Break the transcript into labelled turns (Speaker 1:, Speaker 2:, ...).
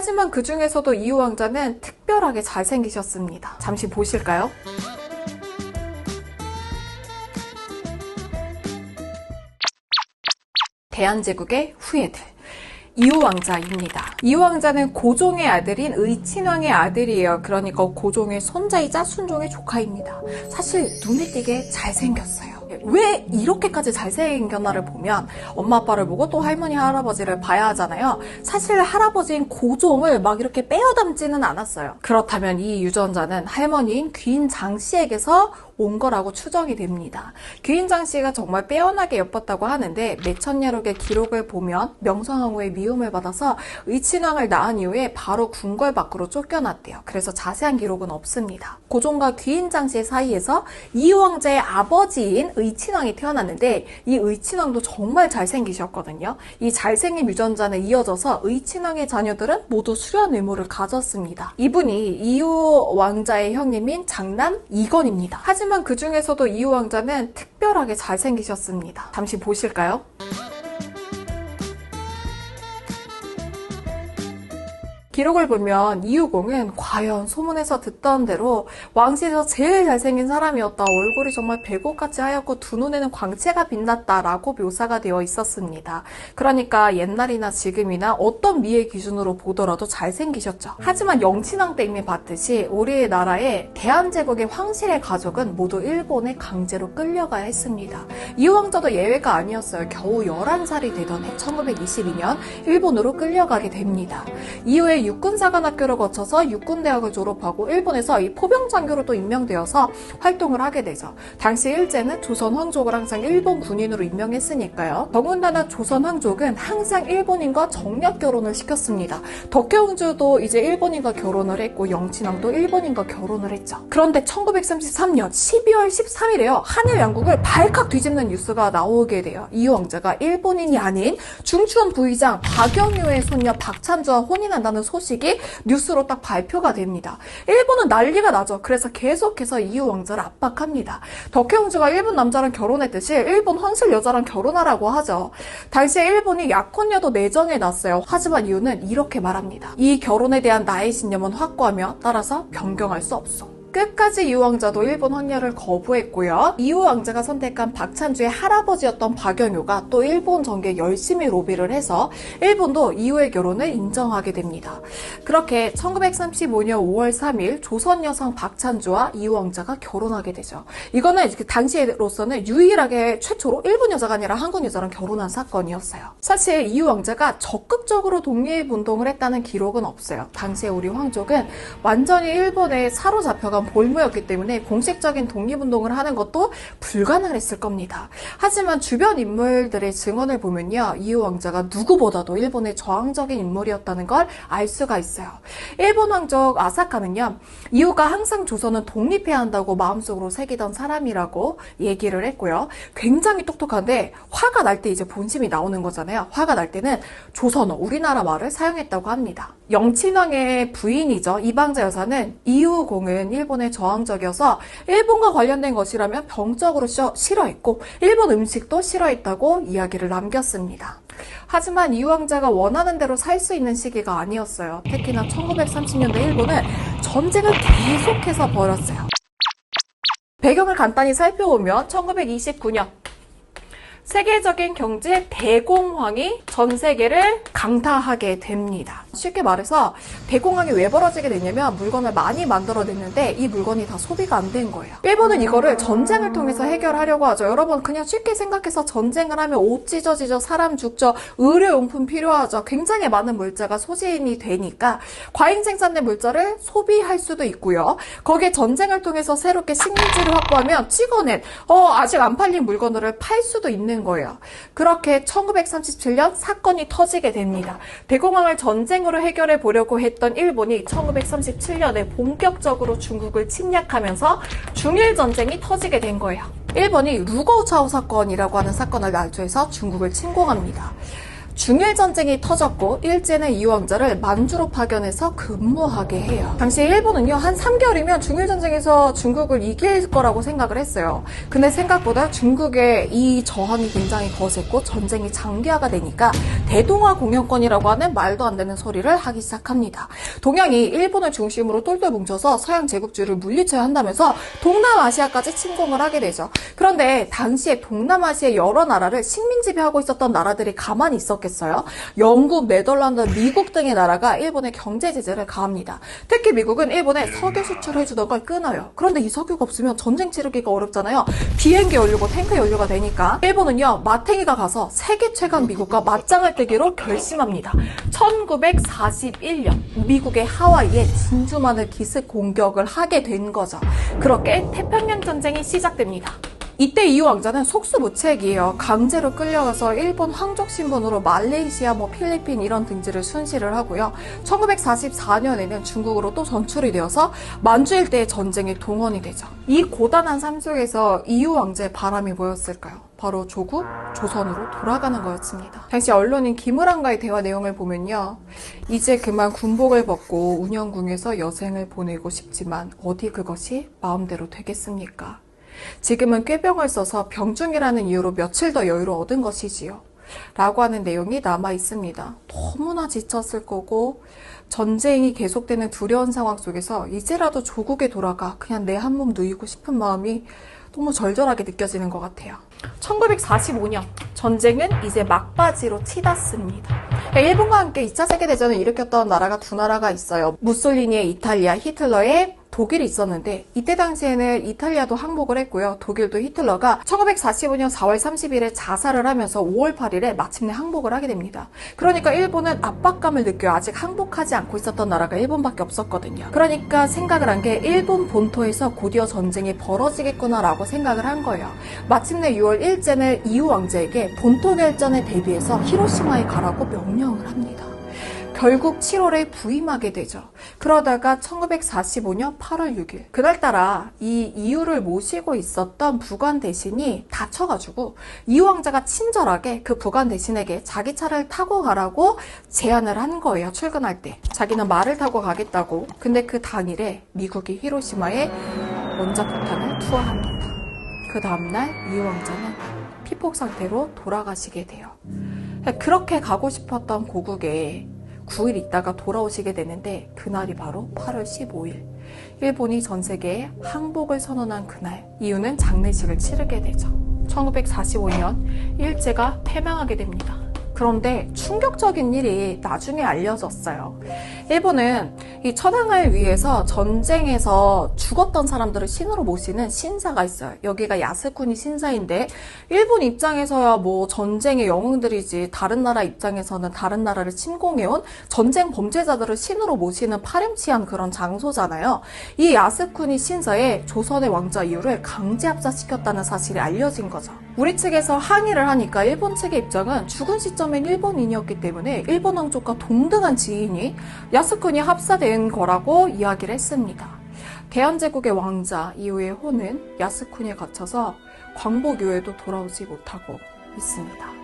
Speaker 1: 하지만 그 중에서도 이유 왕자는 특별하게 잘생기셨습니다. 잠시 보실까요? 대한제국의 후예들, 이유 왕자입니다. 이유 왕자는 고종의 아들인 의친왕의 아들이에요. 그러니까 고종의 손자이자 순종의 조카입니다. 사실 눈에 띄게 잘생겼어요. 왜 이렇게까지 잘생겼나를 보면 엄마 아빠를 보고 또 할머니 할아버지를 봐야 하잖아요. 사실 할아버지인 고종을 막 이렇게 빼어 담지는 않았어요. 그렇다면 이 유전자는 할머니인 귀인 장씨에게서 온 거라고 추정이 됩니다. 귀인 장씨가 정말 빼어나게 예뻤다고 하는데 매천야록의 기록을 보면 명성황후의 미움을 받아서 의친왕을 낳은 이후에 바로 궁궐 밖으로 쫓겨났대요. 그래서 자세한 기록은 없습니다. 고종과 귀인 장씨 사이에서 이유 왕자의 아버지인 의친왕이 태어났는데 이 의친왕도 정말 잘생기셨거든요. 이 잘생긴 유전자는 이어져서 의친왕의 자녀들은 모두 수련 의무를 가졌습니다. 이분이 이유 왕자의 형님인 장남 이건입니다. 하지만 그 중에서도 이유 왕자는 특별하게 잘생기셨습니다. 잠시 보실까요? 기록을 보면 이유공은 과연 소문에서 듣던 대로 왕실에서 제일 잘생긴 사람이었다. 얼굴이 정말 배꼽같이 하얗고 두 눈에는 광채가 빛났다라고 묘사가 되어 있었습니다. 그러니까 옛날이나 지금이나 어떤 미의 기준으로 보더라도 잘생기셨죠. 하지만 영친왕 때 이미 봤듯이 우리나라의 대한제국의 황실의 가족은 모두 일본에 강제로 끌려가야 했습니다. 이유 왕자도 예외가 아니었어요. 겨우 11살이 되던 해 1922년 일본으로 끌려가게 됩니다. 이후에 육군사관학교를 거쳐서 육군대학을 졸업하고 일본에서 이 포병장교로 또 임명되어서 활동을 하게 되죠. 당시 일제는 조선 황족을 항상 일본 군인으로 임명했으니까요. 더군다나 조선 황족은 항상 일본인과 정략 결혼을 시켰습니다. 덕혜옹주도 이제 일본인과 결혼을 했고 영친왕도 일본인과 결혼을 했죠. 그런데 1933년 12월 13일에요. 한일 양국을 발칵 뒤집는 뉴스가 나오게 돼요. 이유 왕자가 일본인이 아닌 중추원 부의장 박영유의 손녀 박찬주와 혼인한다는 소식이 뉴스로 딱 발표가 됩니다. 일본은 난리가 나죠. 그래서 계속해서 이유 왕자를 압박합니다. 덕혜옹주가 일본 남자랑 결혼했듯이 일본 황실 여자랑 결혼하라고 하죠. 당시에 일본이 약혼녀도 내정해 놨어요. 하지만 이유는 이렇게 말합니다. 이 결혼에 대한 나의 신념은 확고하며 따라서 변경할 수 없어. 끝까지 이유 왕자도 일본 황녀를 거부했고요. 이유 왕자가 선택한 박찬주의 할아버지였던 박영유가 또 일본 정계에 열심히 로비를 해서 일본도 이유의 결혼을 인정하게 됩니다. 그렇게 1935년 5월 3일 조선 여성 박찬주와 이유 왕자가 결혼하게 되죠. 이거는 당시로서는 유일하게 최초로 일본 여자가 아니라 한국 여자랑 결혼한 사건이었어요. 사실 이유 왕자가 적극적으로 독립운동을 했다는 기록은 없어요. 당시에 우리 황족은 완전히 일본에 사로잡혀간 볼모였기 때문에 공식적인 독립운동을 하는 것도 불가능했을 겁니다. 하지만 주변 인물들의 증언을 보면요. 이유 왕자가 누구보다도 일본의 저항적인 인물이었다는 걸 알 수가 있어요. 일본 왕족 아사카는요. 이유가 항상 조선은 독립해야 한다고 마음속으로 새기던 사람이라고 얘기를 했고요. 굉장히 똑똑한데 화가 날 때 이제 본심이 나오는 거잖아요. 화가 날 때는 조선어, 우리나라 말을 사용했다고 합니다. 영친왕의 부인이죠. 이방자 여사는 이유공은 일본의 저항적이어서 일본과 관련된 것이라면 병적으로 싫어했고 일본 음식도 싫어했다고 이야기를 남겼습니다. 하지만 이유 왕자가 원하는 대로 살 수 있는 시기가 아니었어요. 특히나 1930년대 일본은 전쟁을 계속해서 벌였어요. 배경을 간단히 살펴보면 1929년 세계적인 경제 대공황이 전 세계를 강타하게 됩니다. 쉽게 말해서 대공황이 왜 벌어지게 되냐면 물건을 많이 만들어냈는데 이 물건이 다 소비가 안 된 거예요. 일본은 이거를 전쟁을 통해서 해결하려고 하죠. 여러분 그냥 쉽게 생각해서 전쟁을 하면 옷 찢어지죠. 사람 죽죠. 의료용품 필요하죠. 굉장히 많은 물자가 소진이 되니까 과잉 생산된 물자를 소비할 수도 있고요. 거기에 전쟁을 통해서 새롭게 식민지를 확보하면 찍어낸 아직 안 팔린 물건들을 팔 수도 있는 거예요. 그렇게 1937년 사건이 터지게 됩니다. 대공황을 전쟁으로 해결해 보려고 했던 일본이 1937년에 본격적으로 중국을 침략하면서 중일전쟁이 터지게 된 거예요. 일본이 루거우차오 사건이라고 하는 사건을 날조해서 중국을 침공합니다. 중일 전쟁이 터졌고 일제는 이 왕자를 만주로 파견해서 근무하게 해요. 당시 일본은요, 한 3개월이면 중일 전쟁에서 중국을 이길 거라고 생각을 했어요. 근데 생각보다 중국의 이 저항이 굉장히 거셌고 전쟁이 장기화가 되니까 대동아 공영권이라고 하는 말도 안 되는 소리를 하기 시작합니다. 동양이 일본을 중심으로 똘똘 뭉쳐서 서양 제국주의를 물리쳐야 한다면서 동남아시아까지 침공을 하게 되죠. 그런데 당시에 동남아시아 여러 나라를 식민 지배하고 있었던 나라들이 가만히 있었겠어요? 영국, 네덜란드, 미국 등의 나라가 일본의 경제 제재를 가합니다. 특히 미국은 일본에 석유 수출해주던 걸 끊어요. 그런데 이 석유가 없으면 전쟁 치르기가 어렵잖아요. 비행기 연료고 탱크 연료가 되니까 일본은요, 마탱이가 가서 세계 최강 미국과 맞짱을 뜨기로 결심합니다. 1941년 미국의 하와이에 진주만을 기습 공격을 하게 된 거죠. 그렇게 태평양 전쟁이 시작됩니다. 이때 이유 왕자는 속수무책이에요. 강제로 끌려가서 일본 황족 신분으로 말레이시아, 필리핀 이런 등지를 순시를 하고요. 1944년에는 중국으로 또 전출이 되어서 만주 일대의 전쟁에 동원이 되죠. 이 고단한 삶 속에서 이유 왕자의 바람이 뭐였을까요? 바로 조국, 조선으로 돌아가는 거였습니다. 당시 언론인 김우란과의 대화 내용을 보면요. 이제 그만 군복을 벗고 운영궁에서 여생을 보내고 싶지만 어디 그것이 마음대로 되겠습니까? 지금은 꾀병을 써서 병중이라는 이유로 며칠 더 여유를 얻은 것이지요. 라고 하는 내용이 남아 있습니다. 너무나 지쳤을 거고 전쟁이 계속되는 두려운 상황 속에서 이제라도 조국에 돌아가 그냥 내 한 몸 누이고 싶은 마음이 너무 절절하게 느껴지는 것 같아요. 1945년 전쟁은 이제 막바지로 치닫습니다. 일본과 함께 2차 세계대전을 일으켰던 나라가 두 나라가 있어요. 무솔리니의 이탈리아, 히틀러의 독일이 있었는데 이때 당시에는 이탈리아도 항복을 했고요. 독일도 히틀러가 1945년 4월 30일에 자살을 하면서 5월 8일에 마침내 항복을 하게 됩니다. 그러니까 일본은 압박감을 느껴 아직 항복하지 않고 있었던 나라가 일본밖에 없었거든요. 그러니까 생각을 한 게 일본 본토에서 곧이어 전쟁이 벌어지겠구나라고 생각을 한 거예요. 마침내 6월 일제는 이유 왕자에게 본토 결전에 대비해서 히로시마에 가라고 명령을 합니다. 결국 7월에 부임하게 되죠. 그러다가 1945년 8월 6일 그날따라 이 이유를 모시고 있었던 부관 대신이 다쳐가지고 이유 왕자가 친절하게 그 부관 대신에게 자기 차를 타고 가라고 제안을 한 거예요. 출근할 때 자기는 말을 타고 가겠다고. 근데 그 당일에 미국이 히로시마에 원자폭탄을 투하합니다. 그 다음날 이유 왕자는 피폭 상태로 돌아가시게 돼요. 그렇게 가고 싶었던 고국에 9일 있다가 돌아오시게 되는데 그날이 바로 8월 15일. 일본이 전 세계에 항복을 선언한 그날. 이유는 장례식을 치르게 되죠. 1945년 일제가 패망하게 됩니다. 그런데 충격적인 일이 나중에 알려졌어요. 일본은 이 천황을 위해서 전쟁에서 죽었던 사람들을 신으로 모시는 신사가 있어요. 여기가 야스쿠니 신사인데 일본 입장에서야 전쟁의 영웅들이지 다른 나라 입장에서는 다른 나라를 침공해온 전쟁 범죄자들을 신으로 모시는 파렴치한 그런 장소잖아요. 이 야스쿠니 신사에 조선의 왕자 이유를 강제 합사시켰다는 사실이 알려진 거죠. 우리 측에서 항의를 하니까 일본 측의 입장은 죽은 시점엔 일본인이었기 때문에 일본 왕족과 동등한 지인이 야스쿠니 합사된 거라고 이야기를 했습니다. 대한제국의 왕자 이후의 호는 야스쿠니에 갇혀서 광복이후에도 돌아오지 못하고 있습니다.